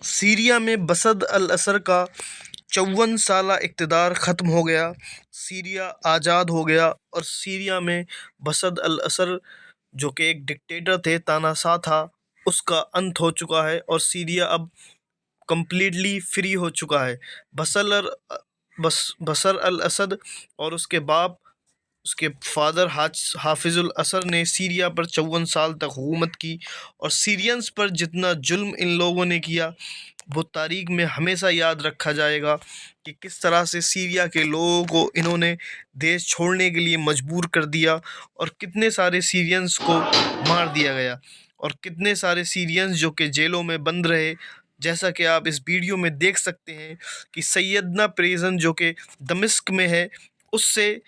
Syria میں بشر al Assad کا 54 سالہ اقتدار ختم ہو گیا، سیریا آزاد ہو گیا اور سیریا میں بشر الاسد جو کہ ایک ڈکٹیٹر تھے، تاناشاہ تھا، اس کا انت ہو چکا ہے اور سیریا اب کمپلیٹلی فری ہو چکا ہے۔ بشر الاسد اور اس کے باپ، اس کے فادر حافظ الاسد نے سیریا پر 54 سال تک حکومت کی، اور سیرینز پر جتنا ظلم ان لوگوں نے کیا وہ تاریخ میں ہمیشہ یاد رکھا جائے گا کہ کس طرح سے سیریا کے لوگوں کو انہوں نے دیش چھوڑنے کے لیے مجبور کر دیا، اور کتنے سارے سیرینز کو مار دیا گیا، اور کتنے سارے سیرینز جو کہ جیلوں میں بند رہے، جیسا کہ آپ اس ویڈیو میں دیکھ سکتے ہیں کہ سیدنا پریزن جو کہ دمشق میں ہے، اس سے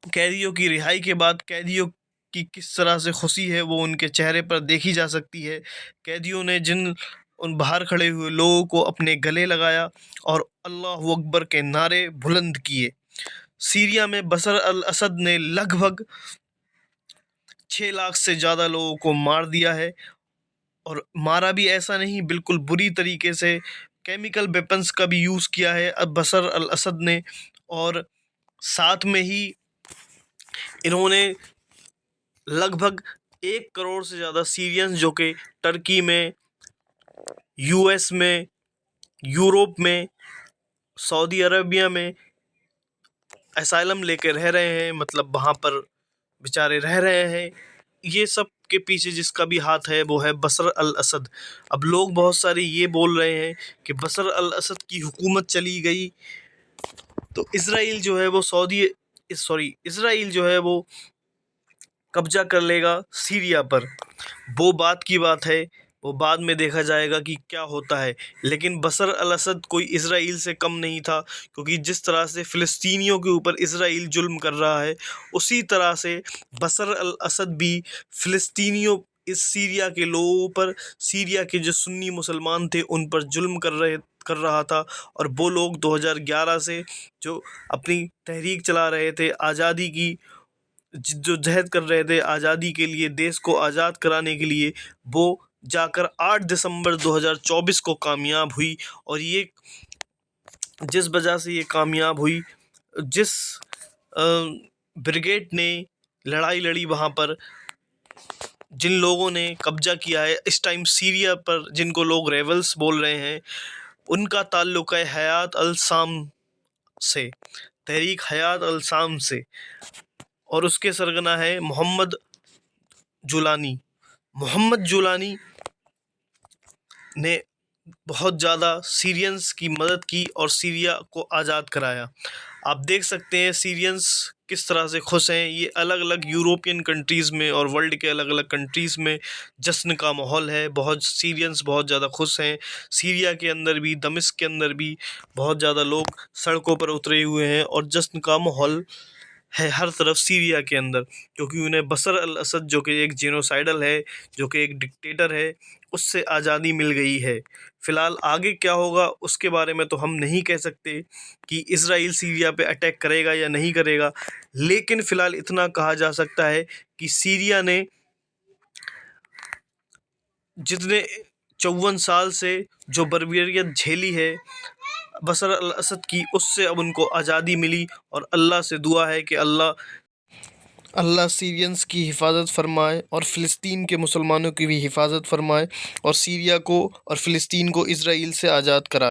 قیدیوں کی رہائی کے بعد قیدیوں کی کس طرح سے خوشی ہے وہ ان کے چہرے پر دیکھی جا سکتی ہے۔ قیدیوں نے ان باہر کھڑے ہوئے لوگوں کو اپنے گلے لگایا اور اللہ اکبر کے نعرے بلند کیے۔ سیریا میں بشر الاسد نے لگ بھگ 6 لاکھ سے زیادہ لوگوں کو مار دیا ہے، اور مارا بھی ایسا نہیں، بالکل بری طریقے سے کیمیکل ویپنز کا بھی یوز کیا ہے اب بشر الاسد نے، اور ساتھ میں ہی انہوں نے لگ بھگ 1 کروڑ سے زیادہ سیرینز جو کہ ترکی میں، یو ایس میں، یوروپ میں، سعودی عربیہ میں اسائلم لے کے رہ رہے ہیں، مطلب وہاں پر بیچارے رہ رہے ہیں، یہ سب کے پیچھے جس کا بھی ہاتھ ہے وہ ہے بشر الاسد۔ اب لوگ بہت سارے یہ بول رہے ہیں کہ بشر الاسد کی حکومت چلی گئی تو اسرائیل جو ہے وہ قبضہ کر لے گا سیریا پر۔ وہ بات کی بات ہے، وہ بعد میں دیکھا جائے گا کہ کیا ہوتا ہے، لیکن بشر الاسد کوئی اسرائیل سے کم نہیں تھا، کیونکہ جس طرح سے فلسطینیوں کے اوپر اسرائیل ظلم کر رہا ہے، اسی طرح سے بشر الاسد بھی فلسطینیوں، اس سیریا کے لوگوں پر، سیریا کے جو سنی مسلمان تھے ان پر ظلم کر رہا تھا، اور وہ لوگ 2011 سے جو اپنی تحریک چلا رہے تھے، آزادی کی جو جہد کر رہے تھے، آزادی کے لیے، دیش کو آزاد کرانے کے لیے، وہ جا کر 8 دسمبر 2024 کو کامیاب ہوئی، اور یہ جس وجہ سے یہ کامیاب ہوئی، جس بریگیڈ نے لڑائی لڑی وہاں پر، جن لوگوں نے قبضہ کیا ہے اس ٹائم سیریا پر، جن کو لوگ ریبلز بول رہے ہیں، ان کا تعلق ہے حیات الشام سے، تحریک حیات الشام سے، اور اس کے سرغنہ ہے محمد جولانی نے بہت زیادہ سیرینز کی مدد کی اور سیریا کو آزاد کرایا۔ آپ دیکھ سکتے ہیں سیرینز کس طرح سے خوش ہیں، یہ الگ الگ یوروپین کنٹریز میں اور ورلڈ کے الگ الگ کنٹریز میں جشن کا ماحول ہے، سیرینز بہت زیادہ خوش ہیں، سیریا کے اندر بھی، دمشق کے اندر بھی بہت زیادہ لوگ سڑکوں پر اترے ہوئے ہیں، اور جشن کا ماحول ہے ہر طرف سیریا کے اندر، کیونکہ انہیں بشر الاسد جو کہ ایک جینوسائیڈل ہے، جو کہ ایک ڈکٹیٹر ہے، اس سے آزادی مل گئی ہے۔ فی الحال آگے کیا ہوگا اس کے بارے میں تو ہم نہیں کہہ سکتے کہ اسرائیل سیریا پہ اٹیک کرے گا یا نہیں کرے گا، لیکن فی الحال اتنا کہا جا سکتا ہے کہ سیریا نے جتنے 54 سال سے جو بربریت جھیلی ہے بشر الاسد کی، اس سے اب ان کو آزادی ملی، اور اللہ سے دعا ہے کہ اللہ سیرینز کی حفاظت فرمائے، اور فلسطین کے مسلمانوں کی بھی حفاظت فرمائے، اور سیریا کو اور فلسطین کو اسرائیل سے آزاد کرائے۔